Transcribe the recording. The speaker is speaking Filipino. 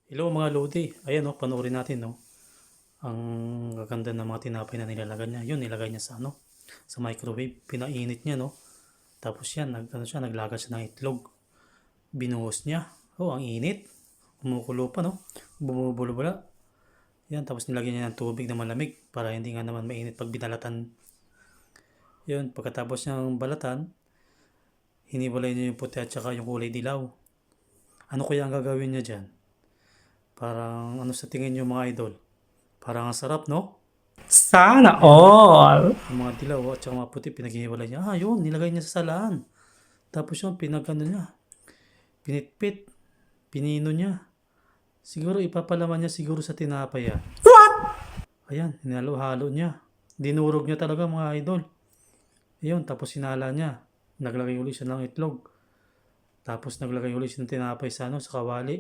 Hello mga Lodi. Ayan panoorin natin ang gaganda ng mga tinapay na nilalagay niya. Yun, nilagay niya sa microwave. Pinainit niya, no? Tapos yan, naglaga siya ng itlog. Binuhos niya. Oh, ang init. Kumukulo pa, no? Bumubulubula. Yan, tapos nilagyan niya ng tubig na malamig para hindi nga naman mainit pag binalatan. Yun, pagkatapos niyang balatan, hiniwalay niya yung puti at saka yung kulay dilaw. Ano kaya ang gagawin niya dyan? Parang ano sa tingin niyo mga idol? Parang ang sarap, no? Sana Ayan, all! yung mga dilaw at saka mga puti, pinaghihiwalay niya. Yun, nilagay niya sa salaan. Tapos yun, niya, pinitpit, pinino niya. Siguro ipapalaman niya siguro sa tinapay yan. What? Ayan, hinalo-halo niya. Dinurog niya talaga mga idol. Ayun, tapos sinala niya. Naglagay ulit siya ng itlog. Tapos naglagay ulit siya ng tinapay sa kawali.